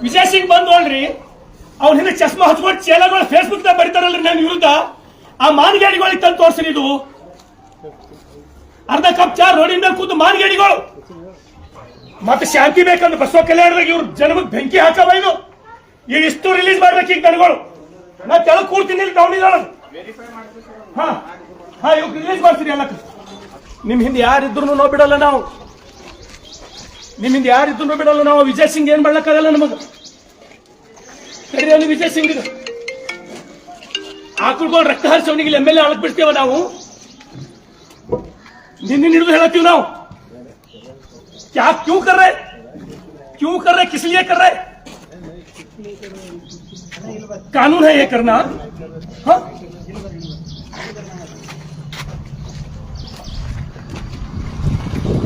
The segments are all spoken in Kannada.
ವಿಜಯ್ ಸಿಂಗ್ ಬಂದ್ ನೋಡ್ರಿ, ಅವ್ನ ಹಿಂದೆ ಚಸ್ಮಾ ಹಚ್ಕೊಂಡು ಚೇಲಗಳು ಫೇಸ್ಬುಕ್ ದಾಗ ಬರೀತಾರಲ್ರಿ ನನ್ನ ವಿರುದ್ಧ. ಆ ಮಾನಗೇಡಿಗಳಿಗೆ ತಂದು ತೋರ್ಸ್ರಿ. ಇದು ಅರ್ಧ ಕಪ್ ಚಾ ರೋಡಿನ ಮೇಲೆ ಕೂತು ಮಾನಗೇಡಿಗಳು. ಮತ್ತೆ ಶಾಂತಿ ಬೇಕಂದ್ರೆ ಬಸವ ಕಲ್ಯಾಣದಾಗ ಇವ್ರು ಜನಮಗೆ ಬೆಂಕಿ ಹಾಕವ. ಇದು ಈಗ ಇಷ್ಟು ರಿಲೀಸ್ ಮಾಡ್ಬೇಕು ಈಗ ನನಗಳು. ನಾ ತೆಳಗ್ ಕೂಡ್ತೀನಿ ಟೌನಿದೊಳಗೆ. ಹಾ ಹಾ ಇವಾಗ ರಿಲೀಸ್ ಮಾಡ್ತೀರಿ ಎಲ್ಲ. ನಿಮ್ ಹಿಂದೆ ಯಾರಿದ್ರು ನಾವು ಬಿಡಲ್ಲ. ನಾವು ನಿಮ್ ಹಿಂದೆ ಯಾರಿದ್ರು ಬಿಡಲ್ಲ ನಾವು. ವಿಜಯ್ ಸಿಂಗ್ ಏನ್ ಮಾಡ್ಲಕ್ಕಾಗಲ್ಲ ನಮಗ. ಕರೀರಿ ವಿಜಯ್ ಸಿಂಗ್ ಆಕಳ್ಗಳು ರಕ್ತ ಹರಿಸವನಿಗೆ MLA ಅಳಕ್ ಬಿಡ್ತೇವ ನಾವು. ನಿನ್ನೆ ಹಿಡಿದು ಹೇಳತ್ತೀವಿ ನಾವು. क्या क्यों कर रहे, किस लिए कर रहे? कानून है ये करना. हाँ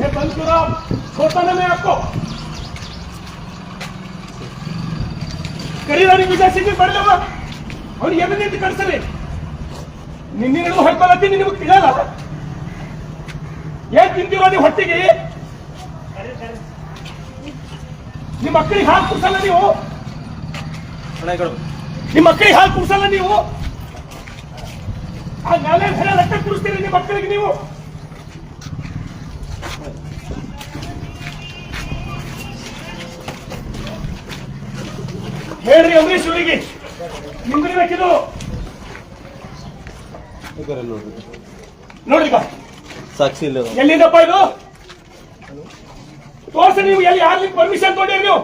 ये बंद करो आप. छोड़ता ना मैं आपको. करीब विजय सिंह बढ़ जाऊंगा और ये भी नहीं कर सकते. ನಿನ್ನೆ ಹಿಡಿದು ಹೊಡ್ಕೊಳತ್ತೀನಿ. ನಿಮಗೆ ತಿಳಿಯಲ್ಲ ಏನ್ ತಿಂತೀರೋ ನೀವು ಹೊಟ್ಟಿಗೆ. ನಿಮ್ಮ ಮಕ್ಕಳಿಗೆ ಹಾಲು ಕುಡ್ಸಲ್ಲ ನೀವು. ನಿಮ್ಮ ಮಕ್ಕಳಿಗೆ ಹಾಲು ಕುಡ್ಸಲ್ಲ ನೀವು. ಆ ನಾಳೆ ರಕ್ತ ಕುಡಿಸ್ತೀರಿ ನಿಮ್ಮ ಮಕ್ಕಳಿಗೆ ನೀವು. ಹೇಳ್ರಿ ಅಂಬರೀಶ್ ಅವರಿಗೆ ನಿಂದಿರ್ಬೇಕಿದು. ನೋಡ್ರಿ ಸಾಕ್ಷಿ ಇಲ್ಲ. ಎಲ್ಲಿಂದಪ್ಪ ಇದು ತೋರ್ಸಿ. ನೀವು ಎಲ್ಲಿ ಯಾರ್ಲಿಕ್ಕೆ ಪರ್ಮಿಷನ್ ತೊಗೊಂಡಿರಿ ನೀವು?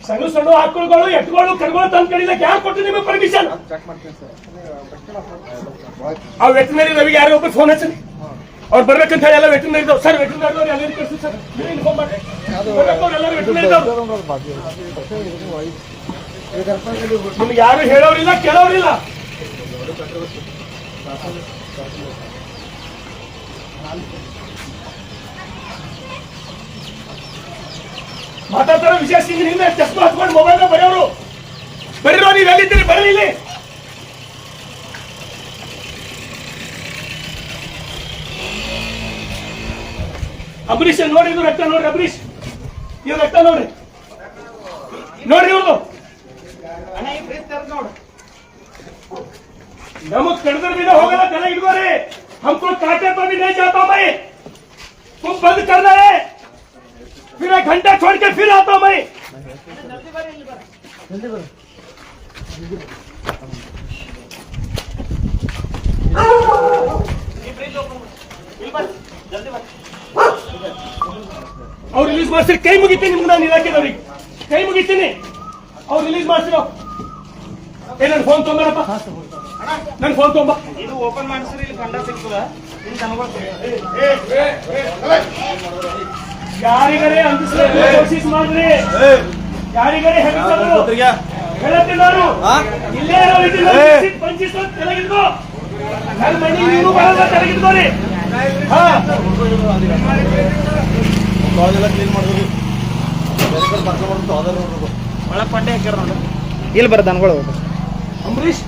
ಸಣ್ಣ ಸಣ್ಣ ಆಕಳುಗಳು ಎತ್ತುಗಳು ಕರುಗಳು ತಂದು ಕಡಿಲಕ್ಕೆ ಯಾರು ಕೊಟ್ಟು ನಿಮಗೆ ಪರ್ಮಿಷನ್? ಆ ವೆಟನರಿ ರವಿಗೆ ಯಾರೋ ಒಬ್ಬರು ಫೋನ್ ಹಚ್ಚಿ ಅವ್ರು ಬರ್ಬೇಕಂತ ಹೇಳಿ ಎಲ್ಲ ವೆಟನರಿ ಇದ್ದಾವೆ. ಸರ್ ವೆಟನರಿ ಎಲ್ಲರೂ ಕಳಿಸಿ ಸರ್. ಇನ್ಫಾರ್ಮ್ ಮಾಡಿ ಎಲ್ಲರೂ ವೆಟನರಿ ಇದ್ದಾವೆ. ನಿಮ್ಗೆ ಯಾರು ಹೇಳೋರಿಲ್ಲ ಕೇಳೋರಿಲ್ಲ. ಮಾತಾಡ್ತಾರ ವಿಜಯ್ ಸಿಂಗ್ ಹಿಂದೆ ಚಸ್ಮಾ ಹಚ್ಕೊಂಡು ಮೊಬೈಲ್ ಬರೆಯೋರು. ಬರೀರೋ ನೀವು ಎಲ್ಲಿದ್ದೀರಿ ಬರಲಿ ಇಲ್ಲಿ. ಅಂಬರೀಷ್ ನೋಡ್ರಿ ಇದು ರಕ್ತ ನೋಡ್ರಿ. ಅಂಬರೀಷ್ ಇವ್ ರಕ್ತ ನೋಡ್ರಿ. ನೋಡ್ರಿ ಇವ್ರದು नमक कड़दर भी ना होगा ना चला इधर. हमको काटे तो भी नहीं जाता मैं. तुम बंद कर रहे फिर 1 घंटा छोड़ के फिर आता मैं. और रिलीज ಮಾಡ್ಸಿ ಕೈ ಮುಗಿತೀನಿ. ನಿಮ್ಗೆ ನಾನು ಇಲಾಖೆದವ್ರಿಗೆ ಕೈ ಮುಗಿತೀನಿ. ಅವ್ರು ರಿಲೀಸ್ ಮಾಡ್ಸಿರೋ. ನನ್ನ ಫೋನ್ ತೊಗೊಂಬರಪ್ಪ. ನನ್ನ ಫೋನ್ ತೊಗೊಂಬ. ಇದು ಓಪನ್ ಮಾಡಿಸ್ರಿ. ಇಲ್ಲಿ ಕಂಡ ಸಿಗ್ತದ. ಯಾರಿಗಾರೆ ಅಂದಿಸ್ಬೇಕು ಕೋಶಿಸ್ ಮಾಡ್ರಿ. ಯಾರಿಗಾರೆ ಹೇಳತ್ತೀನಿ ನಾನು. ಇಲ್ಲೇ ಪಂಚಿಸ್ ತೆಲಗಿದ್ಕೋ. ನನ್ನ ಮನೆ ನೀವು ಬರೋದ ತೆಲಗಿದ್ಕೋರಿ. ಹಾ ಕ್ಲೀನ್ ಮಾಡೋದು ಒಳಗೆ ಪಟ್ಟೆ ಹಾಕ್ಯಾರ ನೋಡಿ. ಇಲ್ಲಿ ಬರ ದನಗಳು. ಅಂಬರೀಷ್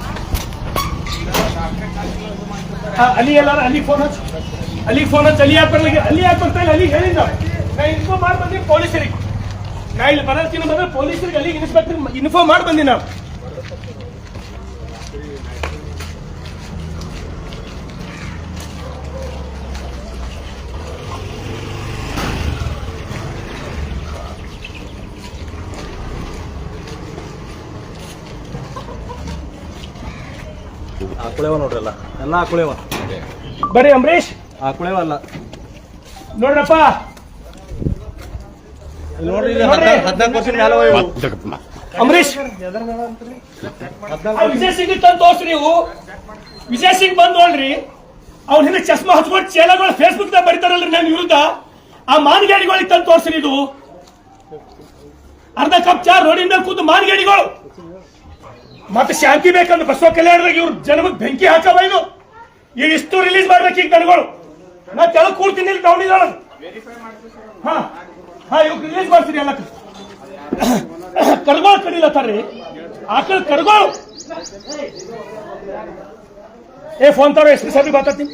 ಅಲ್ಲಿ ಎಲ್ಲಾರ ಅಲ್ಲಿ ಫೋನ್ ಹಚ್ಚ. ಅಲ್ಲಿ ಫೋನ್ ಹಚ್ಚ. ಅಲ್ಲಿ ಯಾಕೆ ಬರ್ಲಿಕ್ಕೆ ಅಲ್ಲಿ ಯಾಕೆ ಬರ್ತಾ ಇಲ್ಲ? ಅಲ್ಲಿ ಹೇಳಿದ್ದ ನಾ ಇನ್ಫಾರ್ಮ್ ಮಾಡಿ ಬಂದಿ ಪೊಲೀಸರಿಗೆ. ನಾ ಇಲ್ಲಿ ಬರೋದಕ್ಕಿಂತ ಬಂದ್ರೆ ಪೊಲೀಸರಿಗೆ ಅಲ್ಲಿಗೆ ಇನ್ಸ್ಪೆಕ್ಟರ್ ಇನ್ಫಾರ್ಮ್ ಮಾಡಿ ಬಂದಿ ನಾವು. ಆಕುಳೇವ ನೋಡ್ರಲ್ಲ ಎಲ್ಲ ಆಕುಳೇವ. ಬರ್ರಿ ಅಂಬರೀಷ್. ಆಕುಳೇವ ಅಲ್ಲ ನೋಡ್ರಪ್ಪ. ನೋಡ್ರಿ 14 ವರ್ಷ ಮೇಲೆ ಅಂಬರೀಷ್ ವಿಜಯ್ ಸಿಂಗ್ ತಂದು ತೋರ್ಸ್ರಿ. ನೀವು ವಿಜಯ್ ಸಿಂಗ್ ಬಂದ್ ನೋಡ್ರಿ, ಅವ್ನ ಹಿಂದೆ ಚಸ್ಮಾ ಹಚ್ಕೊಂಡು ಚೇಲಗಳು ಫೇಸ್ಬುಕ್ ದಾಗ ಬರೀತಾರಲ್ರಿ ನನ್ನ ವಿರುದ್ಧ. ಆ ಮಾನಗೇಡಿಗಳಿಗೆ ತಂದು ತೋರ್ಸ್ರಿ. ಇದು ಅರ್ಧ ಕಪ್ ಚಾ ರೋಡಿನ ಮೇಲೆ ಕೂತು ಮಾನಗೇಡಿಗಳು. ಮತ್ತೆ ಶಾಂತಿ ಬೇಕಂದ್ರೆ ಬಸವ ಕಲ್ಯಾಣದಾಗ ಇವ್ರು ಜನಮಗೆ ಬೆಂಕಿ ಹಾಕವ. ಇದು ಈಗ ಇಷ್ಟು ರಿಲೀಸ್ ಮಾಡ್ಬೇಕು ಈಗ ನನಗಳು. ನಾ ತೆಳಗ್ ಕೂಡ್ತೀನಿ ಟೌನಿದೊಳಗೆ. ಹಾ ಹಾ ಇವಾಗ ರಿಲೀಸ್ ಮಾಡ್ತೀರಿ ಎಲ್ಲ. ಕರ್ಗೋಳು ಕಡಿಲತ್ತಾರ್ರಿ ಆಕಳ ಕರ್ಗೋಳು. ए फोन करो एसपी साहब भी बताती।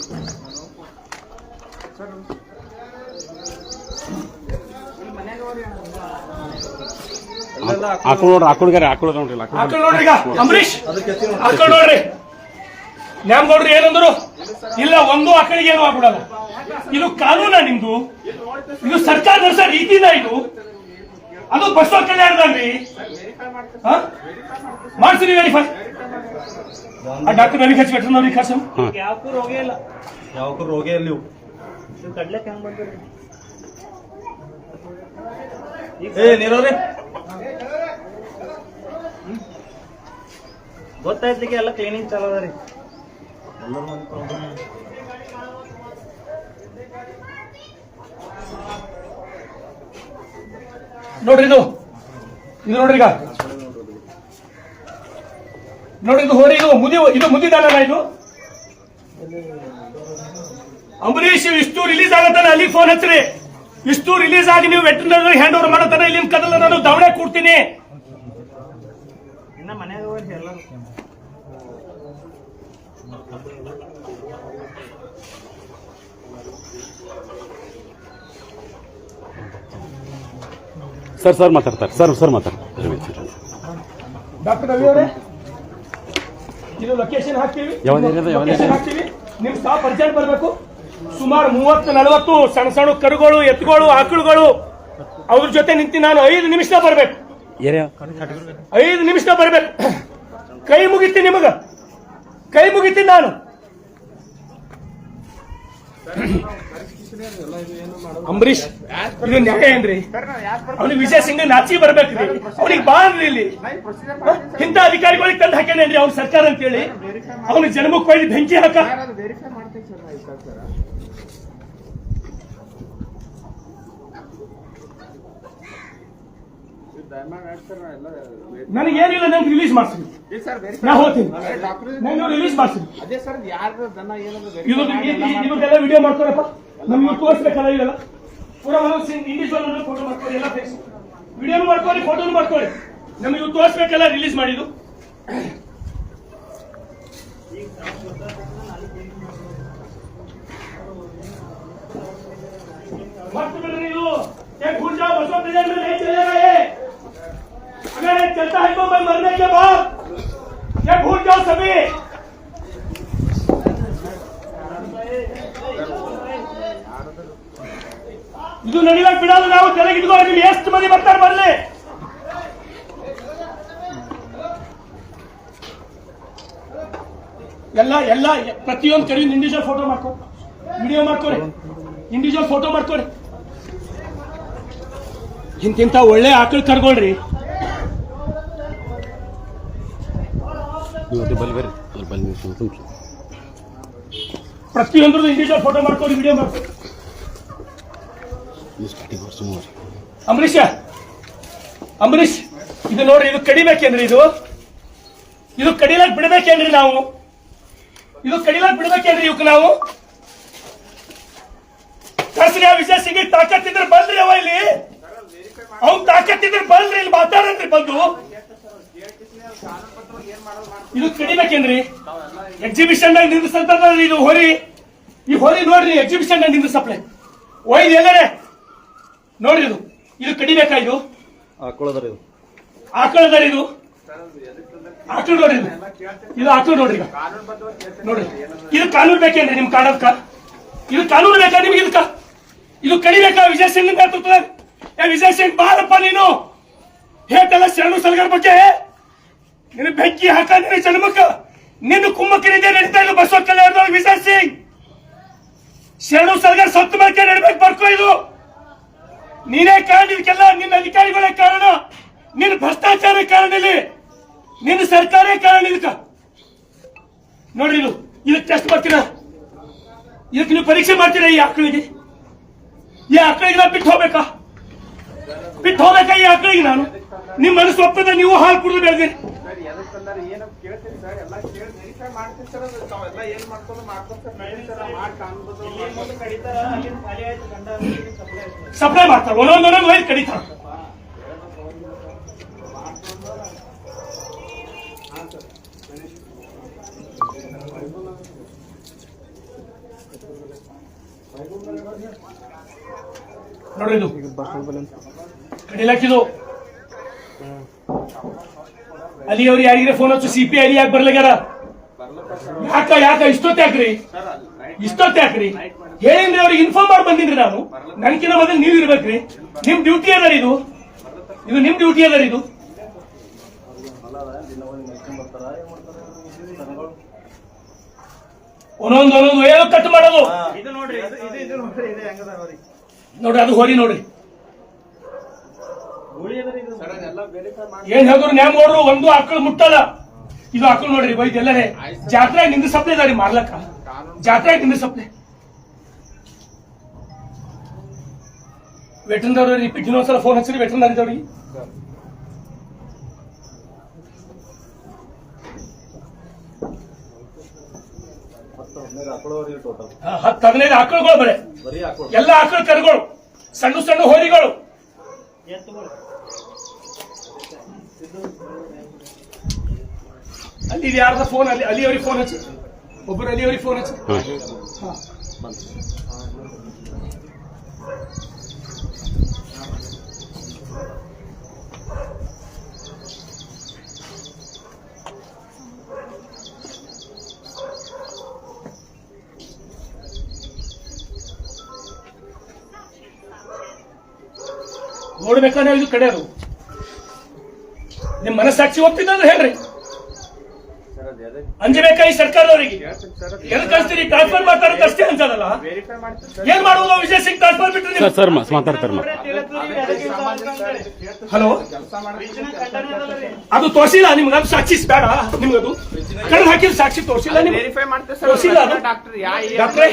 ಆಕಳು ನೋಡ್ರಿ ಆಕಳ್ ನೋಡ್ರಿ ಈಗ ಅಂಬರೀಶ್ ಅದಕ್ಕೆ ಆಕಳ್ ನೋಡ್ರಿ ನ್ಯಾಮಗೌಡ್ರು ಏನಂದ್ರು ಇಲ್ಲ ಒಂದು ಆಕಳಿಗೆ ಏನು ಆಗ್ಬಿಡಲ್ಲ. ಇದು ಕಾನೂನ ನಿಮ್ದು, ಇದು ಸರ್ಕಾರ ನಡೆಸೋ ರೀತಿನ ಇದು. ಅದು ಬಸವ ಕಲ್ಯಾಣದಲ್ಲಿ ಮಾಡ್ತೀರಿ ವೆರಿಫೈ. ಆ ಡಾಕ್ಟರ್ ನನಗೆ ಹಚ್ಚಿಬಿಟ್ರೆ ಅವ್ರಿಗೆ ಖರ್ಚು ಯಾವಕ್ಕೂ ರೋಗ ಇಲ್ಲ. ಯಾವಕ್ಕೂ ರೋಗ ಇಲ್ಲ ನೀವು ಕಡ್ಲೆಕ್ ಹೆಂಗ್ ಬಂದ್ರಿ ನೀರವ್ರಿ ಗೊತ್ತಾಯ್ತಿಗೆ ಎಲ್ಲ ಕ್ಲೀನಿಂಗ್ ಚಾಲೋ ಅದ ರೀ. ನೋಡ್ರಿ ಇದು ನೋಡ್ರಿ ಈಗ ನೋಡ್ರಿ ಇದು ಹೋರಿ ಇದು ಮುದಿದಾನ ಇದು ಅಂಬರೀಶ್ ಇಷ್ಟು ರಿಲೀಸ್ ಆಗತ್ತಾನೆ ಅಲ್ಲಿ ಫೋನ್ ಹಚ್ಚ್ರಿ. ಇಷ್ಟು ರಿಲೀಸ್ ಆಗಿ ನೀವು ವೆಟರ್ನರಿ ಹ್ಯಾಂಡ್ ಓವರ್ ಮಾಡತ್ತಾನೆ ಇಲ್ಲಿನ ಕದಲ್ಲ ನಾನು ದವಡೆ ಕೊಡ್ತೀನಿ. ಇನ್ನ ಮನ್ಯಾಗ ಹೋಗಿ ಎಲ್ಲರೂ ಸರ್ ಮಾತಾಡ್ತಾರೆ ಸರ್ ಮಾತಾಡ್ತಾರೆ. ಡಾಕ್ಟರ್ ರವಿ ಅವರೇ ಇದು ಲೊಕೇಶನ್ ಹಾಕ್ತೀವಿ, ನಿಮ್ ಸ್ಟಾಫ್ ಅರ್ಜೆಂಟ್ ಬರಬೇಕು. ಸುಮಾರು 30-40 ಸಣ್ಣ ಕರುಗಳು, ಎತ್ತುಗಳು, ಆಕಳುಗಳು ಅವ್ರ ಜೊತೆ ನಿಂತು ನಾನು 5 ನಿಮಿಷ ಬರ್ಬೇಕು. 5 ನಿಮಿಷ ಬರ್ಬೇಕು. ಕೈ ಮುಗಿತೀನಿ ನಿಮಗ, ಕೈ ಮುಗಿತೀನಿ ನಾನು. ಅಂಬರೀಶ್ ಇದು ನ್ಯಾಯ ಏನ್ರಿ? ಅವನಿಗೆ ವಿಜಯ್ ಸಿಂಗ್ ನಾಚಿ ಬರ್ಬೇಕ್ರಿ, ಅವನಿಗೆ ಬಾ ಅನ್ರಿ ಇಲ್ಲಿ. ಇಂಥ ಅಧಿಕಾರಿಗಳಿಗೆ ತಂದು ಹಾಕ್ಯಾನೇನ್ರಿ ಅವ್ನ ಸರ್ಕಾರ ಅಂತೇಳಿ ಅವನಿಗೆ ಜನ್ಮಕ್ಕೆ ಹೋಗಿ ಬೆಂಕಿ ಹಾಕ. ನನಗೇನಿಲ್ಲ, ನಂಗೆ ರಿಲೀಸ್ ಮಾಡ್ತೀನಿ, ನಾ ಹೋಗ್ತೀನಿ, ನಂಗೆ ರಿಲೀಸ್ ಮಾಡ್ತೀನಿ. ಇದೆಲ್ಲ ವಿಡಿಯೋ ಮಾಡ್ಕೊಳಪ್ಪ, ನಮ್ಗೆ ತೋರಿಸ್ಬೇಕಲ್ಲ ಇವೆಲ್ಲ. ಪೂರ ಇಂಡಿವಿಜುವಲ್ ಫೋಟೋ ಮಾಡ್ಕೊಳ್ಳಿ, ಎಲ್ಲ ಫೇಸ್ ವಿಡಿಯೋ ಮಾಡ್ಕೊಳ್ಳಿ, ಫೋಟೋನು ಮಾಡ್ಕೊಳ್ಳಿ. ನಮ್ಗೆ ಇವು ತೋರಿಸ್ಬೇಕಲ್ಲ ರಿಲೀಸ್ ಮಾಡಿದ್ದು. मस्त मिल रही हो, ये भूल जाओ बसों प्रेजेंट में नहीं चलेगा ये. अगर ये चलता है तो मैं मरने के बाद ये भूल जाओ सभी. ಇದು ನಡಿಲಾಕ್ ಬಿಡಲ್ಲ ನಾವು. ಕೆಳಗೆ ಇಟ್ಕೊಂಡು ನೀವು ಎಷ್ಟು ಮಂದಿ ಬರ್ತಾರೆ ಬರ್ಲಿ. ಎಲ್ಲ ಪ್ರತಿಯೊಂದು ಕಡೆ ಇಂಡಿವಿಜುವಲ್ ಫೋಟೋ ಮಾಡ್ಕೊ, ವಿಡಿಯೋ ಮಾಡ್ಕೊರಿ, ಇಂಡಿವಿಜುವಲ್ ಫೋಟೋ ಮಾಡ್ಕೊರಿ. ಇಂತಿಂತ ಒಳ್ಳೆ ಆಕಳು ಕರ್ಗೊಳ್ರಿ. ಪ್ರತಿಯೊಂದ್ರದ್ದು ಇಂಡಿವಿಜುವಲ್ ಫೋಟೋ ಮಾಡ್ಕೊರಿ, ವಿಡಿಯೋ ಮಾಡ್ಕೊರಿ. ಅಂಬರೀಶ್ ಇದು ನೋಡ್ರಿ, ಇದು ಕಡಿಬೇಕೇನ್ರಿ? ಇದು ಕಡಿಲಾಕ್ ಬಿಡ್ಬೇಕೇನ್ರಿ ನಾವು? ಇದು ಕಡಿಲಾಕ್ ಬಿಡ್ಬೇಕೇನ್ರಿ ಇವಕ್ಕೆ ನಾವು? ಕರ್ಸ್ರಿ ಆ ವಿಜಯ್ ಸಿಂಗ್ ತಾಕತ್ತಿದ್ರೆ ಬಲ್ರಿ, ಅವ ಇಲ್ಲಿ ಅವ್ನ್ ತಾಕತ್ತಿದ್ರೆ ಬಲ್ರಿ, ಇಲ್ಲಿ ಮಾತಾಡನ್ರಿ ಬಂದು. ಇದು ಕಡಿಬೇಕೇನ್ರಿ? ಎಕ್ಸಿಬಿಷನ್ ನಾಗ ನಿಂದಿಸ್ತಂತ ಇದು ಹೊರಿ, ಈ ಹೊರಿ ನೋಡ್ರಿ ಎಕ್ಸಿಬಿಷನ್ ನಾಗ ನಿಂದಿಸಪ್ಲೆ ಒಯ್ದು ಎಲ್ಲರೇ ನೋಡ್ರಿ. ಇದು ಕಡಿಬೇಕಾ? ಇದು ಆಕಳದರಿ ಇದು ಆಕಳು ನೋಡ್ರಿ, ಇದು ಆಕಳು ನೋಡ್ರಿ. ಈಗ ನೋಡ್ರಿ, ಇದು ಕಾನೂನು ಬೇಕೇನ್ರಿ ನಿಮ್ ಕಾಣದ್ಕ? ಇದು ಕಾನೂನು ಬೇಕಾ ನಿಮ್ಗೆ? ಇದಕ್ಕ ಇದು ಕಡಿಬೇಕಾ? ವಿಜಯ್ ಸಿಂಗ್ ನೇತೃತ್ವದಾಗ ವಿಜಯ್ ಸಿಂಗ್ ಬಾರಪ್ಪ, ನೀನು ಹೇಟಲ್ಲ ಶರಣು ಸಲಗರ್ ಬಗ್ಗೆ ನಿನ್ನ ಬೆಂಕಿ ಹಾಕ. ನಿನ್ನ ಜನ್ಮಕ್ಕ ನಿನ್ನ ಕುಮ್ಮಕ್ಕನಿದೆ ನಡೀತಾ ಇಲ್ಲ ಬಸವ ಕಲ್ಯಾಣದೊಳಗೆ. ವಿಜಯ್ ಸಿಂಗ್ ಶರಣು ಸಲಗರ್ ಸತ್ತು ಬಗ್ಗೆ ನಡ್ಬೇಕು ಬರ್ಕೋ. ಇದು ನೀನೇ ಕಾರಣ, ಇದಕ್ಕೆಲ್ಲ ನಿನ್ನ ಅಧಿಕಾರಿಗಳೇ ಕಾರಣ, ನಿನ್ನ ಭ್ರಷ್ಟಾಚಾರ ಕಾರಣ, ಇಲ್ಲಿ ನಿನ್ನ ಸರ್ಕಾರೇ ಕಾರಣ. ಇದಕ್ಕ ನೋಡ್ರಿ, ಇದಕ್ಕೆ ಟೆಸ್ಟ್ ಮಾಡ್ತೀರಾ? ಇದಕ್ಕೆ ನೀವು ಪರೀಕ್ಷೆ ಮಾಡ್ತೀರಾ? ಈ ಆಕಳಿಗೆ ನಾ ಬಿಟ್ಟು ಹೋಗ್ಬೇಕಾ? ಈ ಆಕಳಿಗೆ ನಾನು ನಿಮ್ಮ ಮನಸ್ಸು ಒಪ್ಪದ ನೀವು ಹಾಲು ಕುಡಿದು ಬೆಳೆದಿರಿ. ಸಪ್ಲೈ ಮಾಡ್ತಾರೆ, ಒಂದೊಂದೊಂದೊಂದು ಒಯ್ದು ಕಡಿತಾರೆ. ನೋಡ್ರಿ, ಇದು ಕಡಿಲಾಕಿದು ಅಲ್ಲಿ ಅವ್ರು ಯಾರಿಗಾರ ಫೋನ್ ಹಚ್ಚು CPI ಅಲ್ಲಿ ಯಾಕೆ ಬರ್ಲಾಗ್ಯಾರ? ಯಾಕ ಇಷ್ಟೊತ್ತ ಯಾಕ್ರಿ ಹೇಳಿನ್ರಿ ಅವ್ರಿಗೆ ಇನ್ಫಾರ್ಮ್ ಮಾಡಿ ಬಂದಿನ್ರಿ ನಾನು. ನನ್ಕಿನ್ನ ಮೊದಲು ನೀವ್ ಇರ್ಬೇಕ್ರಿ. ನಿಮ್ ಡ್ಯೂಟಿ ಅದ ಇದು ನಿಮ್ ಡ್ಯೂಟಿ ಅದ ಇದು. ಒಂದೊಂದು ಏನೋ ಕಟ್ ಮಾಡೋದು ಇದು ನೋಡ್ರಿ ಇದು ನೋಡ್ರಿ ಇದು ಹೆಂಗದ ನೋಡ್ರಿ, ಅದು ಹೋರಿ ನೋಡ್ರಿ. ಗುಳಿ ಅದ ಇದು ಏನ್ ಹೇಳಿದ್ರು ನ್ಯಾಮ್ ನೋಡ್ರು, ಒಂದು ಆಕಳು ಮುಟ್ಟಲ್ಲ. ಇದು ಆಕಳು ನೋಡ್ರಿ ಬೈದ್ ಎಲ್ಲರೇ ಜಾತ್ರೆ ನಿಂದ ಸಪ್ಲೆ ಇದಾರಿ ಮಾರ್ಲಕ್ಕ. ಜಾತ್ರೆ ನಿಂದ ಸಪ್ಲೆ ವೆಟರ್ನರಿ ರಿಪೀಟ್ ಇನ್ನೊಂದ್ಸಲ ಫೋನ್ ಹಚ್ಚಿರಿ ವೆಟರ್ನರಿದವ್ರಿಗೆ. ಟೋಟಲ್ 10-15 ಆಕಳುಗಳು ಬರೇ, ಬರೀ ಆಕಳು. ಎಲ್ಲ ಆಕಳು ಕರುಗಳು, ಸಣ್ಣ ಸಣ್ಣ ಹೋರಿಗಳು. ಎತ್ತುಗಳು ಅಲ್ಲಿ ಯಾರ್ದ ಫೋನ್ ಅಲ್ಲಿ ಅವ್ರಿಗೆ ಫೋನ್ ಹಚ್ಚಿ, ಒಬ್ಬರು ಅಲ್ಲಿ ಅವ್ರಿಗೆ ಫೋನ್ ಹಚ್ಚಿ. ಹಾ. ನೋಡ್ಬೇಕಾದ್ರೆ ಇದು ಕಡೆ ಅದು ನಿಮ್ ಮನಸ್ಸಾಕ್ಷಿ ಒಪ್ಪಿದ್ರೆ ಹೇಳ್ರಿ. ಅಂಜಬೇಕಾ ಈ ಸರ್ಕಾರದವರಿಗೆ? ಎಲ್ಲಿ ಕಳಿಸ್ತೀರಿ? ಟ್ರಾನ್ಸ್ಫರ್ ಮಾಡ್ತಾರೆ ಅಷ್ಟೇ ಅನ್ಸದಲ್ಲ. ಏನ್ ಮಾಡುವುದು? ವಿಜಯ್ ಸಿಂಗ್ ಟ್ರಾನ್ಸ್ಫರ್ ಬಿಟ್ರೆ ನೀವು? ಸರ್ ಮಾತಾಡ್ತಾರೆ. ಹಲೋ, ಅದು ತೋರಿಸಿಲ್ಲ ನಿಮ್ಗೆ? ಅದು ಸಾಕ್ಷಿ ಬೇಡ ನಿಮ್ಗದು ಕಳೆದು ಹಾಕಿದ ಸಾಕ್ಷಿ ತೋರಿಸಿಲ್ಲ ನಿಮ್ಗೆ? ತೋರಿಸಿಲ್ಲ ಅದು ಡಾಕ್ಟ್ರೇ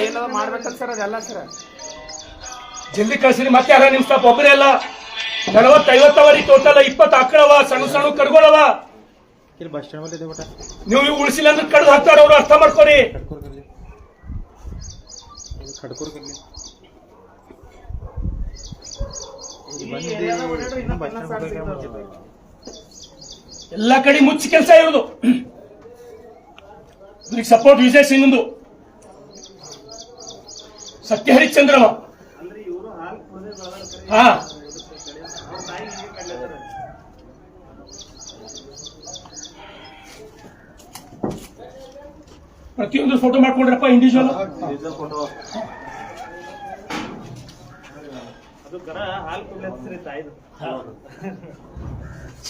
ಜಲ್ದಿ ಕಳ್ಸಿರಿ. ಮತ್ತೆ ಯಾರ ನಿಮ್ ಸ್ಟಾಪ್ ಒಬ್ಬರೇ ಅಲ್ಲ, 40-50 ಅವರಿ ಟೋಟಲ್, 20 ಆಕಳವ, ಸಣ್ಣ ಸಣ್ಣ ಕರುಗಳವ. ನೀವು ಇವು ಉಳಿಸಿಲ್ಲ ಅಂದ್ರೆ ಕಡ್ದು ಹಾಕ್ತಾರ ಅವ್ರು, ಅರ್ಥ ಮಾಡ್ಕೊರಿ. ಎಲ್ಲ ಕಡೆ ಮುಚ್ಚಿ ಕೆಲಸ ಇರೋದು. ಇದಕ್ಕೆ ಸಪೋರ್ಟ್ ವಿಜಯ್ ಸಿಂಗ್, ಸತ್ಯ ಹರಿಶ್ಚಂದ್ರವ. ಹಾ, ಪ್ರತಿಯೊಂದು ಫೋಟೋ ಮಾಡ್ಕೊಂಡ್ರಪ್ಪ ಇಂಡಿವಿಜುವಲ್. ಅದು ಕರ ಹಾಲು ಕುಡ್ಲತ್ರಿ ತಾಯಿದು.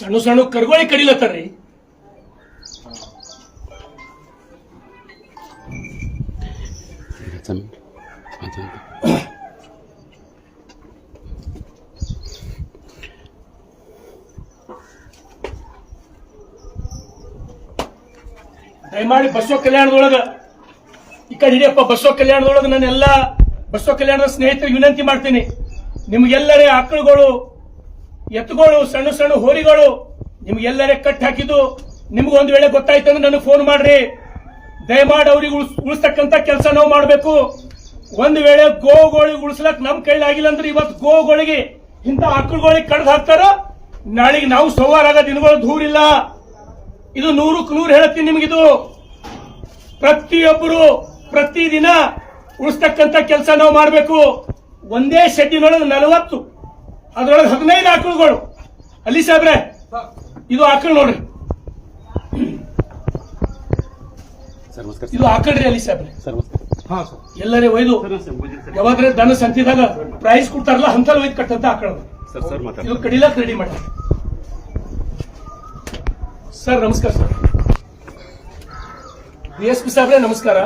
ಸಣ್ಣ ಸಣ್ಣ ಕರುಗಳಿಗೆ ಕಡಿಲತ್ತಾರ್ರಿ. ದಯಮಾಡಿ ಬಸವ ಕಲ್ಯಾಣದೊಳಗ ಈ ಕಡೆ ಹಿಡಿಯಪ್ಪ. ಬಸವ ಕಲ್ಯಾಣದೊಳಗ ನಾನೆಲ್ಲ ಬಸವ ಕಲ್ಯಾಣದ ಸ್ನೇಹಿತರಿಗೆ ವಿನಂತಿ ಮಾಡ್ತೀನಿ, ನಿಮ್ಗೆಲ್ಲರೇ ಆಕಳುಗಳು, ಎತ್ತುಗಳು, ಸಣ್ಣ ಸಣ್ಣ ಹೋರಿಗಳು ನಿಮ್ಗೆಲ್ಲರೇ ಕಟ್ ಹಾಕಿದ್ದು ನಿಮ್ಗೊಂದು ವೇಳೆ ಗೊತ್ತಾಯ್ತಂದ್ರೆ ನನಗೆ ಫೋನ್ ಮಾಡ್ರಿ. ದಯಮಾಡಿ ಅವ್ರಿಗೆ ಉಳಿಸ್ತಕ್ಕಂತ ಕೆಲಸ ನಾವು ಮಾಡಬೇಕು. ಒಂದು ವೇಳೆ ಗೋಗಳಿಗೆ ಉಳಿಸ್ಲಕ್ ನಮ್ ಕೈಲಿ ಆಗಿಲ್ಲ ಅಂದ್ರೆ ಇವತ್ತು ಗೋಗಳಿಗೆ ಇಂಥ ಆಕಳುಗಳಿಗೆ ಕಡ್ದು ಹಾಕ್ತಾರ, ನಾಳೆಗೆ ನಾವು ಸವಾರ ಆಗೋ ದಿನಗಳು ದೂರಿಲ್ಲ. ಇದು 100ಕ್ಕೆ 100 ಹೇಳತ್ತೀನಿ ನಿಮಗಿದು. ಪ್ರತಿಯೊಬ್ಬರು ಪ್ರತಿದಿನ ಉಳಿಸ್ತಕ್ಕಂತ ಕೆಲಸ ನಾವು ಮಾಡಬೇಕು. ಒಂದೇ ಶೆಡ್ಡಿನೊಳಗೆ 40, ಅದರೊಳಗೆ 15 ಆಕಳುಗಳು. ಅಲ್ಲಿ ಸಾಬ್ರೆ ಇದು ಆಕಳು ನೋಡ್ರಿ, ಇದು ಆಕಳ್ರಿ ಅಲ್ಲಿ ಸಾಬ್ರೆ. ಎಲ್ಲರೇ ಒಯ್ದು ಯಾವಾಗ್ರೆ ದನ ಸಂತಿದಾಗ ಪ್ರೈಸ್ ಕೊಡ್ತಾರಲ್ಲ ಅಂತಲ್ಲಿ ಒಯ್ದು ಕಟ್ಟಂತ ಆಕಳ ಇದು ಕಡಿಲಕ್ ರೆಡಿ ಮಾಡಿ. ಸರ್ ನಮಸ್ಕಾರ. ಸರ್ DSP ಸಾಬ್ರೆ ನಮಸ್ಕಾರ.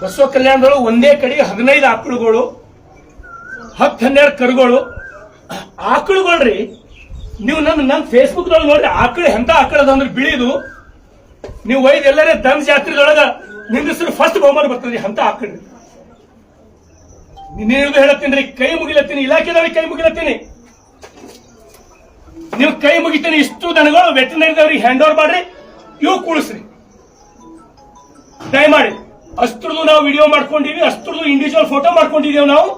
ಬಸವ ಕಲ್ಯಾಣದೊಳಗೆ ಒಂದೇ ಕಡೆಗೆ 15 ಆಕಳುಗಳು, 10-12 ಕರುಗಳು. ಆಕಳುಗಳ್ರಿ ನೀವು ನನ್ನ ಫೇಸ್ಬುಕ್ ದೊಳಗೆ ನೋಡ್ರಿ, ಆಕಳು ಎಂತ ಆಕಳದ ಅಂದ್ರೆ ಬಿಳಿದು. ನೀವು ಒಯ್ದು ಎಲ್ಲರೇ ದನ ಜಾತ್ರೆದೊಳಗ ನಿಂದಿಸ್ರು ಫಸ್ಟ್ ಬಹುಮಾನ ಬರ್ತದ್ರಿ ಅಂತ ಆಕಳು. ನೀವು ಹೇಳತ್ತೀನಿ, ಕೈ ಮುಗಿಲತ್ತೀನಿ, ಇಲಾಖೆದವ್ರಿಗೆ ಕೈ ಮುಗಿಲತ್ತೀನಿ, ನೀವು ಕೈ ಮುಗಿತೀನಿ. ಇಷ್ಟು ದನಗಳು ವೆಟರ್ನರಿದವ್ರಿಗೆ ಹ್ಯಾಂಡ್ ಓವರ್ ಮಾಡ್ರಿ, ಇವು ಕೂಡಿಸ್ರಿ ದಯಮಾಡಿ. ಅಷ್ಟ್ರದ್ದು ನಾವು ವಿಡಿಯೋ ಮಾಡ್ಕೊಂಡಿವಿ, ಅಷ್ಟ್ರದ್ದು ಇಂಡಿವಿಜುವಲ್ ಫೋಟೋ ಮಾಡ್ಕೊಂಡಿದ್ದೇವೆ ನಾವು.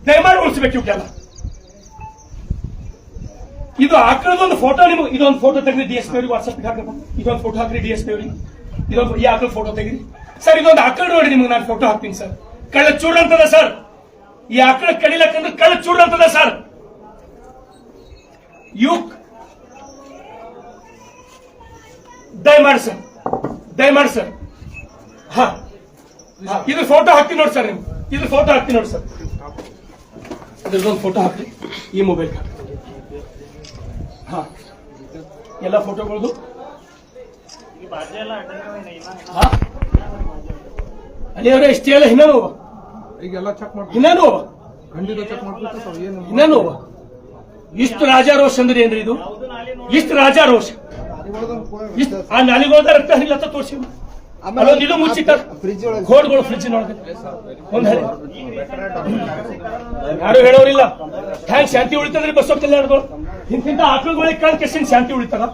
ದಯಮಾಡಿ ಉಳಿಸ್ಬೇಕು ಇವಕ್ಕೆಲ್ಲ. ಇದು ಆಕಳದೊಂದು ಫೋಟೋ ನಿಮ್ಗೆ, ಇದೊಂದು ಫೋಟೋ ತೆಗೆದು DSP ಅವ್ರಿಗೆ ವಾಟ್ಸಪ್ಗೆ ಹಾಕಪ್ಪ. ಇದೊಂದು ಫೋಟೋ ಹಾಕ್ರಿ DSP ಅವ್ರಿಗೆ. ಇದೊಂದು ಈ ಆಕಳ ಫೋಟೋ ತೆಗಿರಿ ಸರ್. ಇದೊಂದು ಆಕಳ ನೋಡಿ ನಿಮ್ಗೆ ನಾನು ಫೋಟೋ ಹಾಕ್ತೀನಿ ಸರ್. ಕಳ್ಳ ಚೂಡ್ ಅಂತದ ಸರ್. ಈ ಆಕಳ ಕಡಿಲಕ್ಕಂದ್ರೆ ಕಳ್ಳ ಚೂಡ್ ಅಂತದ ಸರ್. ದಯಮಾಡಿ ಸರ್ ಹಾ ಇದು ಫೋಟೋ ಹಾಕ್ತೀನಿ ನೋಡಿ ಸರ್. ಇದು ಫೋಟೋ ಹಾಕ್ತೀನಿ ನೋಡಿ ಸರ್. ಅದ್ರದ್ದೊಂದು ಫೋಟೋ ಹಾಕಿ ಈ ಮೊಬೈಲ್ ಹಾ ಎಲ್ಲ ಫೋಟೋಗಳದು ಈ ಬಾಜು ಎಲ್ಲ ಅಡ್ಡ ಹಾ ಅಲ್ಲಿಯವರೇ ಇಷ್ಟೇ ಎಲ್ಲ ಹಿನ್ನೂ ಈಗೆಲ್ಲ ಚೆಕ್ ಮಾಡ್ತೀವಿ, ಹಿನ್ನೂ ಖಂಡಿತ ಚೆಕ್ ಮಾಡ್ತೀವಿ ಸರ್. ಏನು ಹಿನ್ನೂ ಇಷ್ಟು ರಾಜಾರೋಷ ಅಂದ್ರೆ ಏನ್ರಿ ಇದು? ಇಷ್ಟು ರಾಜಾರೋಷ ಇಷ್ಟು ಆ ನಾಲಿಗೋದ ರಕ್ತ ಹರಿಲತ್ತ ತೋರಿಸಿ ಅಲ್ಲೊಂದು ಇದು ಮುಚ್ಚಿಟ್ಟ ಗೋಡ್ಗಳು ಫ್ರಿಜ್ಜಿನೊಳಗೆ ಒಂದು ಹರಿ ಯಾರು ಹೇಳೋರಿಲ್ಲ. ಹ್ಯಾಂಗ್ ಶಾಂತಿ ಉಳಿತದ್ರಿ ಬಸವ ಕಲ್ಯಾಣದವ್ರು? ಇಂತಿಂತ ಆಕಳುಗಳಿಗೆ ಕಳ್ ಕೆಸಿನ ಶಾಂತಿ ಉಳಿತದ?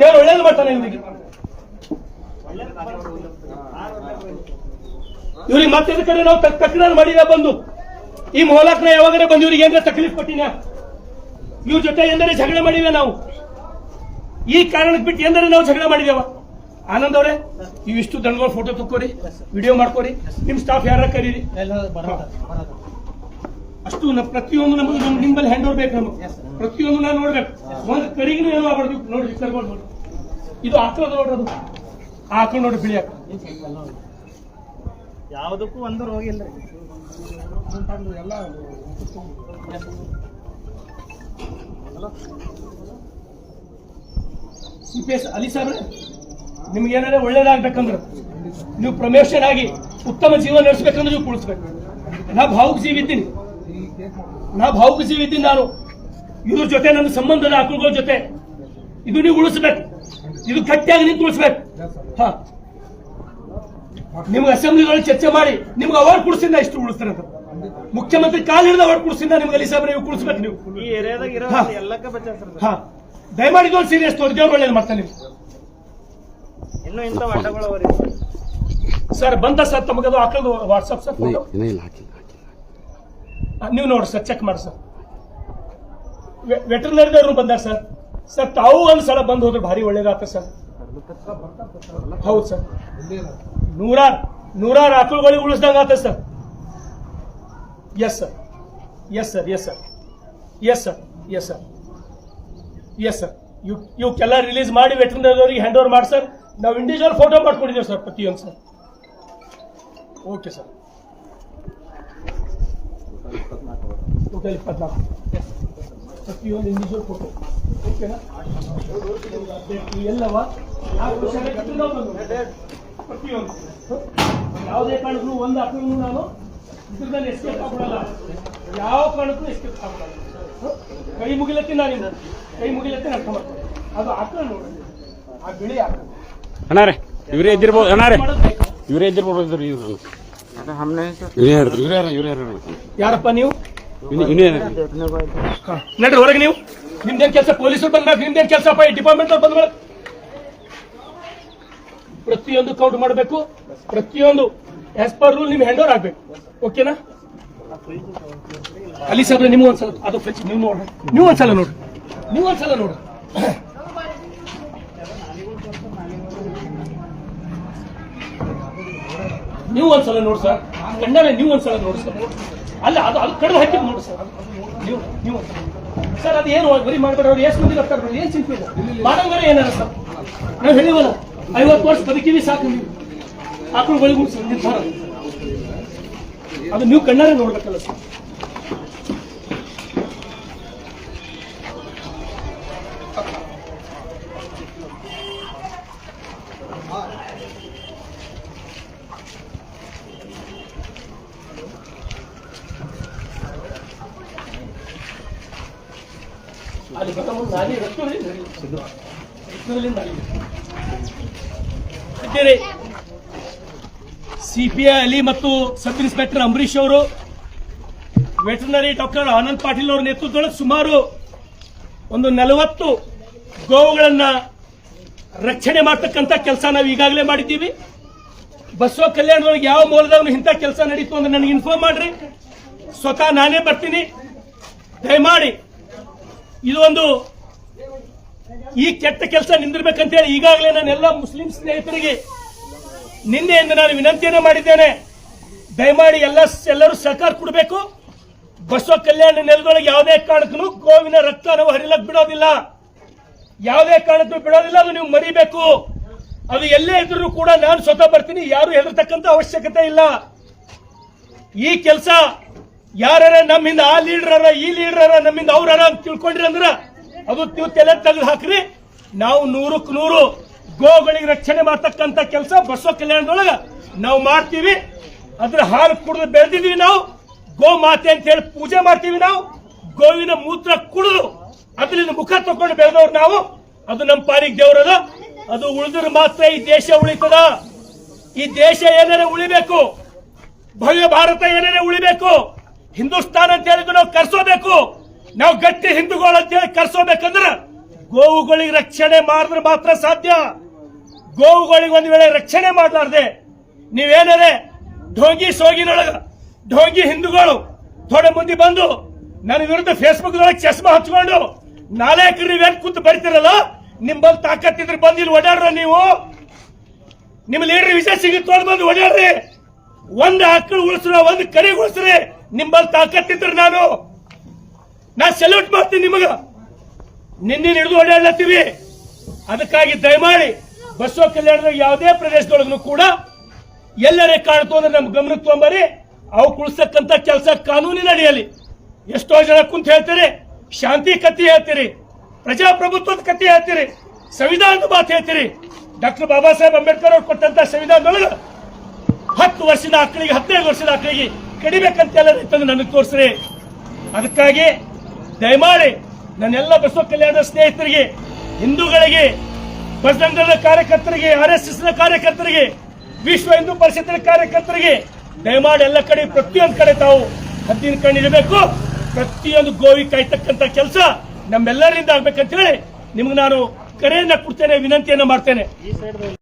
ದೇವ್ರು ಒಳ್ಳೇದು ಮಾಡ್ತಾನೆ ಇವರಿಗೆ. ಇವ್ರಿಗೆ ಮತ್ತೆ ಕಡೆ ನಾವು ತಕರಾರು ಮಾಡಿದ ಬಂದು ಈ ಮೊಹಲಾಕ್ನ ಯಾವಾಗಲೇ ಬಂದು ಇವ್ರಿಗೆ ಏನಾರ ತಕ್ಲೀಫ್ ಕೊಟ್ಟಿನ? ಇವ್ರ ಜೊತೆ ಎಂದರೆ ಜಗಳ ಮಾಡಿವೆ ನಾವು. ಈ ಕಾರಣಕ್ಕೆ ಬಿಟ್ಟು ಎಂದರೆ ನಾವು ಜಗಳ ಮಾಡಿದೇವ? ಆನಂದ್ ಅವರೇ ಇವಿಷ್ಟು ದನಗಳ ಫೋಟೋ ತಕ್ಕೋರಿ, ವಿಡಿಯೋ ಮಾಡ್ಕೋರಿ, ನಿಮ್ ಸ್ಟಾಫ್ ಯಾರ ಕರೀರಿ. ಅಷ್ಟು ಪ್ರತಿಯೊಂದು ನಮಗೆ ನಿಮ್ಮಲ್ಲಿ ಹ್ಯಾಂಡ್ ಓವರ್ ಬೇಕು. ನಮಗೆ ಪ್ರತಿಯೊಂದು ನಾನು ನೋಡ್ಬೇಕು. ಒಂದು ಕರಿಗಿನೂ ಏನೋ ಆಗ್ಬಾರ್ದು ನೋಡ್ರಿ. ಕರ್ಬೋದು ನೋಡಿ, ಇದು ಆಕಳದ ನೋಡ್ರಿ. ಅದು ಆಕಳು ನೋಡಿ ಬಿಳಿ ಆಕಳು. ಯಾವುದಕ್ಕೂ ಒಂದು ರೋಗ ಇಲ್ರಿ. ಎಲ್ಲ CPS ಅಲಿ ಸಾಹೇಬ್ರೆ, ನಿಮ್ಗೆ ಏನಾದ್ರೆ ಒಳ್ಳೇದಾಗ್ಬೇಕಂದ್ರೆ ನೀವು ಪ್ರಮೋಷನ್ ಆಗಿ ಉತ್ತಮ ಜೀವನ ನಡೆಸಬೇಕಂದ್ರೆ ನೀವು ಕುಳಿಸ್ಬೇಕು. ನಾ ಭಾವುಕ ಜೀವಿ ಇದ್ದೀನಿ ನಾನು. ಇದ್ರ ಜೊತೆ ನನ್ನ ಸಂಬಂಧದ ಆಕಳುಗಳ ಜೊತೆ ಇದು ನೀವು ಉಳಿಸ್ಬೇಕು. ಇದು ಗಟ್ಟಿಯಾಗಿ ನಿಂತು ಉಳಿಸ್ಬೇಕು. ಹಾ ನಿಮ್ಗೆ ಅಸೆಂಬ್ಲಿಗಳಲ್ಲಿ ಚರ್ಚೆ ಮಾಡಿ ನಿಮ್ಗೆ ಅವಾರ್ಡ್ ಕೊಡಿಸಿದ ಇಷ್ಟು ಉಳಿಸ್ತಾರೆ ಅಂತ. ಮುಖ್ಯಮಂತ್ರಿ ಕಾಲ್ ಹಿಡಿದ ಅವಾರ್ಡ್ ಕೊಡಿಸಿದ ನಿಮ್ಗೆ ಅಲಿ ಸಾಹೇಬ್ರೆ, ನೀವು ಕುಳಿಸ್ಬೇಕು. ನೀವು ಈ ಏರಿಯಾದಾಗ ಇರೋ ಎಲ್ಲಕ್ಕ ಬಚಾಸ್ರಿ. ಹಾ ದಯಮಾಡಿ ಇದೊಂದು ಸೀರಿಯಸ್ ತೋರಿ, ದೇವ್ರು ಒಳ್ಳೇದು ಮಾಡ್ತಾನೆ ನೀವು. ಇನ್ನು ಇಂಥ ಅಡ್ಡಗಳು ಅವರಿ ಸರ್ ಬಂದ ಸರ್ ತಮಗದು ಆಕಳದು ವಾಟ್ಸಪ್ ಸರ್ ಫೋಟೋ ಇಲ್ಲ ಹಾಕಿಲ್ಲ ನೀವು ನೋಡಿ ಸರ್, ಚೆಕ್ ಮಾಡಿ ಸರ್. ವೆಟರ್ನರಿದವರು ಬಂದಾರ ಸರ್. ಸರ್ ತಾವು ಒಂದ್ ಸಲ ಬಂದು ಹೋದ್ರೆ ಭಾರಿ ಒಳ್ಳೇದಾಗ್ತದೆ ಸರ್. ಹೌದು ಸರ್, ನೂರಾರು ಆಕಳುಗಳಿಗೆ ಉಳಿಸ್ದಂಗ ಆಗ್ತದೆ sir. Yes sir, yes sir, yes sir, yes sir, yes sir, yes sir. ಇವಕ್ಕೆಲ್ಲ ರಿಲೀಸ್ ಮಾಡಿ ವೆಟರ್ನರಿದವರಿಗೆ ಹ್ಯಾಂಡ್ ಓವರ್ ಮಾಡಿ ಸರ್. ನಾವು ಇಂಡಿವಿಜುವಲ್ ಫೋಟೋ ಮಾಡ್ಕೊಂಡಿದ್ದೇವೆ ಸರ್ ಪ್ರತಿಯೊಂದು ಸರ್. Okay sir. ಟೋಟಲ್ 24 ಪ್ರತಿಯೊಂದು ಇಂಡಿವಿಜುವಲ್ ಫೋಟೋ. ಓಕೆನಾ? ಎಲ್ಲವ ಪ್ರತಿಯೊಂದು ಯಾವುದೇ ಕಾರಣಕ್ಕೂ ಒಂದು ಆಕಳನ್ನು ನಾನು ಇದ್ರಲ್ಲಿ ಎಸ್ಕೇಪ್ ಆಗ್ಬಿಡಲ್ಲ. ಯಾವ ಕಾರಣಕ್ಕೂ ಎಸ್ಕೇಪ್ ಆಗ್ಬಿಡಲ್ಲ. ಕೈ ಮುಗಿಲತ್ತಿ ನಾನು ಅರ್ಥ ಮಾಡ್ತೀನಿ. ಅದು ಆಕಳ ನೋಡಿ, ಆ ಬಿಳಿ ಆಕಳ ಅಣ್ಣಾರೆ ಇವರೇ ಇದ್ದಿರ್ಬೋದು. ಅಣ್ಣಾರೆ ಇವರೇ ಇದ್ದಿರ್ಬೋದು. ಯಾರಪ್ಪ ನೀವು? ಇವರೇ ನಡ್ರಿ ಹೊರಗೆ. ನೀವು ನಿಮ್ದೇನ್ ಕೆಲಸ? ಪೊಲೀಸರು ಬಂದಾಗ ನಿಮ್ದೇನ್ ಕೆಲಸಪ್ಪ? ಈ ಡಿಪಾರ್ಟ್ಮೆಂಟ್ ಅವ್ರು ಬಂದ್ಮೇಲೆ ಪ್ರತಿಯೊಂದು ಕೌಂಟ್ ಮಾಡಬೇಕು. ಪ್ರತಿಯೊಂದು ಆಸ್ ಪರ್ ರೂಲ್ ನಿಮ್ ಹ್ಯಾಂಡ್ ಓವರ್ ಆಗ್ಬೇಕು. ಓಕೆನಾ? ಅಲಿ ಸಾಹೇಬ್ರೆ ನಿಮ್ಗೆ ಒಂದ್ಸಲ ಅದು ಫ್ರಿಜ್ ನೀವು ನೋಡ್ರಿ. ನೀವು ಒಂದ್ಸಲ ನೋಡ್ರಿ. ನೀವು ಒಂದ್ಸಲ ನೋಡಿ ಸರ್. ಕಣ್ಣಾರೆ ನೀವು ಒಂದ್ಸಲ ನೋಡಿ ಸರ್. ಅಲ್ಲ ಅದು ಕಡಿಮೆ ಹಾಕಿ ನೋಡಿ ಸರ್. ನೀವು ಸರ್ ಅದು ಏನು ಬರೀ ಮಾಡ್ಬೇಡ. ಅವ್ರು ಎಷ್ಟು ಮಂದಿ ಬರ್ತಾರೆ ಏನ್ ಚಿಂತೆ ಇದೆ ಮಾಡಂಗಾರ ಏನಾರ ಸರ್. ನಾವು ಹೇಳಿವಲ್ಲ 50 ವರ್ಷ ಬದುಕಿವಿ ಸಾಕು. ನೀವು ಆಕಳುಗಳಿಗೆ ನಿರ್ಧಾರ ಅದು ನೀವು ಕಣ್ಣಾರೆ ನೋಡ್ಬೇಕಲ್ಲ ಸರ್. ಅಲ್ಲಿ ನಾಲಿ ಸಿಪಿಐ ಅಲಿ ಮತ್ತು ಸಬ್ ಇನ್ಸ್ಪೆಕ್ಟರ್ ಅಂಬರೀಶ್ ಅವರು, ವೆಟರ್ನರಿ ಡಾಕ್ಟರ್ ಆನಂದ್ ಪಾಟೀಲ್ ಅವರ ನೇತೃತ್ವದೊಳಗೆ ಸುಮಾರು ಒಂದು 40 ಗೋವುಗಳನ್ನ ರಕ್ಷಣೆ ಮಾಡ್ತಕ್ಕಂಥ ಕೆಲಸ ನಾವು ಈಗಾಗಲೇ ಮಾಡಿದ್ದೀವಿ. ಬಸವ ಕಲ್ಯಾಣದೊಳಗೆ ಯಾವ ಮೂಲದಾಗ ಇಂಥ ಕೆಲಸ ನಡೀತು ಅಂದ್ರೆ ನನಗೆ ಇನ್ಫಾರ್ಮ್ ಮಾಡ್ರಿ. ಸ್ವತಃ ನಾನೇ ಬರ್ತೀನಿ. ದಯಮಾಡಿ ಇದೊಂದು ಈ ಕೆಟ್ಟ ಕೆಲಸ ನಿಂದಿರ್ಬೇಕಂತ ಹೇಳಿ ಈಗಾಗಲೇ ನಾನು ಎಲ್ಲ ಮುಸ್ಲಿಂ ಸ್ನೇಹಿತರಿಗೆ ನಿನ್ನೆಯಿಂದ ನಾನು ವಿನಂತಿಯನ್ನು ಮಾಡಿದ್ದೇನೆ. ದಯಮಾಡಿ ಎಲ್ಲರೂ ಸಹಕಾರ ಕೊಡಬೇಕು. ಬಸವ ಕಲ್ಯಾಣ ನೆಲದೊಳಗೆ ಯಾವುದೇ ಕಾರಣಕ್ಕೂ ಗೋವಿನ ರಕ್ತ ನಾವು ಹರಿಲಕ್ ಬಿಡೋದಿಲ್ಲ. ಯಾವುದೇ ಕಾರಣಕ್ಕೂ ಬಿಡೋದಿಲ್ಲ. ಅದು ನೀವು ಮರಿಬೇಕು. ಅದು ಎಲ್ಲೇ ಇದ್ರೂ ಕೂಡ ನಾನು ಸ್ವತಃ ಬರ್ತೀನಿ. ಯಾರು ಹೆದರ್ತಕ್ಕಂಥ ಅವಶ್ಯಕತೆ ಇಲ್ಲ. ಈ ಕೆಲಸ ಯಾರ ನಮ್ಮಿಂದ ಆ ಲೀಡರ್ ಈ ಲೀಡರ್ ನಮ್ಮಿಂದ ಅವ್ರ ಅಂತ ತಿಳ್ಕೊಂಡ್ರಿ ಅಂದ್ರ ಅದು ನೀವು ತಲೆ ತೆಗೆದು ಹಾಕ್ರಿ. ನಾವು 100ಕ್ಕೆ 100 ಗೋಗಳಿಗೆ ರಕ್ಷಣೆ ಮಾಡ್ತಕ್ಕಂಥ ಕೆಲಸ ಬಸವ ಕಲ್ಯಾಣದೊಳಗ ನಾವು ಮಾಡ್ತೀವಿ. ಅದ್ರ ಹಾಲು ಕುಡಿದು ಬೆಳೆದಿದೀವಿ. ನಾವು ಗೋ ಮಾತೆ ಅಂತ ಹೇಳಿ ಪೂಜೆ ಮಾಡ್ತೀವಿ. ನಾವು ಗೋವಿನ ಮೂತ್ರ ಕುಡಿದು ಅದರಿಂದ ಮುಖ ತಕೊಂಡು ಬೆಳೆದವ್ರು ನಾವು. ಅದು ನಮ್ಮ ಪಾಲಿಗೆ ದೇವರದ. ಅದು ಉಳಿದ್ರೆ ಮಾತ್ರ ಈ ದೇಶ ಉಳಿತದ. ಈ ದೇಶ ಏನಾರ ಉಳಿಬೇಕು, ಭವ್ಯ ಭಾರತ ಏನಾರ ಉಳಿಬೇಕು, ಹಿಂದೂಸ್ತಾನ್ ಅಂತ ಹೇಳಿದ್ರು ನಾವು ಕರ್ಸೋಬೇಕು. ನಾವು ಗಟ್ಟಿ ಹಿಂದೂಗಳು ಅಂತ ಹೇಳಿ ಕರ್ಸೋಬೇಕಂದ್ರೆ ಗೋವುಗಳಿಗೆ ರಕ್ಷಣೆ ಮಾಡಿದ್ರೆ ಮಾತ್ರ ಸಾಧ್ಯ. ಗೋವುಗಳಿಗೆ ಒಂದ್ ವೇಳೆ ರಕ್ಷಣೆ ಮಾಡಲಾರ್ದೆ ನೀವೇನಾರೆ ಢೋಂಗಿ ಸೋಗಿನೊಳಗ ಢೋಂಗಿ ಹಿಂದೂಗಳು ಥೋಡೆ ಮುಂದೆ ಬಂದು ನನ್ನ ವಿರುದ್ಧ ಫೇಸ್ಬುಕ್ ದೊಳಗೆ ಚಸ್ಮಾ ಹಚ್ಕೊಂಡು ನಾಲ್ಕು ನೀವೇನ್ ಕೂತು ಬರ್ತಿರಲ್ಲ, ನಿಮ್ಮಲ್ಲಿ ತಾಕತ್ತಿದ್ರೆ ಬಂದು ಇಲ್ಲಿ ಓಡಾಡ್ರ. ನೀವು ನಿಮ್ಮ ಲೀಡರ್ ವಿಷಯ ಸಿಗುತ್ತೆ ಬಂದು ಓಡಾಡ್ರಿ. ಒಂದು ಆಕಳು ಉಳಿಸ್ರ, ಒಂದು ಕರಿ ಉಳಿಸ್ರಿ. ನಿಮ್ಮಲ್ಲಿ ತಾಕತ್ತಿದ್ರೆ ನಾ ಸೆಲ್ಯೂಟ್ ಮಾಡ್ತೀನಿ ನಿಮಗ. ನಿನ್ನೆ ಹಿಡಿದು ಓಡಾಡ್ಲತ್ತೀವಿ. ಅದಕ್ಕಾಗಿ ದಯಮಾಡಿ ಬಸವ ಕಲ್ಯಾಣದ ಯಾವುದೇ ಪ್ರದೇಶದೊಳಗೂ ಕೂಡ ಎಲ್ಲರೇ ಕಾಣ್ತು ಅಂದ್ರೆ ನಮ್ ಗಮನಕ್ಕೆ ತೊಂಬರಿ. ಅವು ಕುಳಿಸ್ತಕ್ಕಂಥ ಕೆಲಸ ಕಾನೂನಿನ ಅಡಿಯಲ್ಲಿ. ಎಷ್ಟೋ ಜನ ಕುಂತ ಹೇಳ್ತೀರಿ, ಶಾಂತಿ ಕತ್ತಿ ಹೇಳ್ತೀರಿ, ಪ್ರಜಾಪ್ರಭುತ್ವದ ಕತ್ತಿ ಹೇಳ್ತೀರಿ, ಸಂವಿಧಾನದ ಮಾತು ಹೇಳ್ತೀರಿ. ಡಾಕ್ಟರ್ ಬಾಬಾ ಸಾಹೇಬ್ ಅಂಬೇಡ್ಕರ್ ಅವ್ರು ಕೊಟ್ಟಂತ ಸಂವಿಧಾನದೊಳಗೆ 10 ವರ್ಷದ ಆಕಳಿಗೆ 15 ವರ್ಷದ ಆಕಳಿಗೆ ಕಡಿಬೇಕಂತ ಎಲ್ಲ ತಂದು ನನಗೆ ತೋರಿಸ್ರಿ. ಅದಕ್ಕಾಗಿ ದಯಮಾಡಿ ನನ್ನೆಲ್ಲ ಬಸವ ಕಲ್ಯಾಣದ ಸ್ನೇಹಿತರಿಗೆ, ಹಿಂದೂಗಳಿಗೆ, ಬಜರಂಗದ ಕಾರ್ಯಕರ್ತರಿಗೆ, RSS ನ ಕಾರ್ಯಕರ್ತರಿಗೆ, ವಿಶ್ವ ಹಿಂದೂ ಪರಿಷತ್ತಿನ ಕಾರ್ಯಕರ್ತರಿಗೆ ದಯಮಾಡಿ ಎಲ್ಲ ಕಡೆ ಪ್ರತಿಯೊಂದು ಕಡೆ ತಾವು ಹದ್ದಿನ ಕಣ್ಣಿಡಬೇಕು. ಪ್ರತಿಯೊಂದು ಗೋವಿ ಕಾಯ್ತಕ್ಕಂಥ ಕೆಲಸ ನಮ್ಮೆಲ್ಲರಿಂದ ಆಗ್ಬೇಕಂತ ಹೇಳಿ ನಿಮ್ಗೆ ನಾನು ಕರೆಯನ್ನ ಕೊಡ್ತೇನೆ, ವಿನಂತಿಯನ್ನ ಮಾಡ್ತೇನೆ. ಈ ಸೈಡ್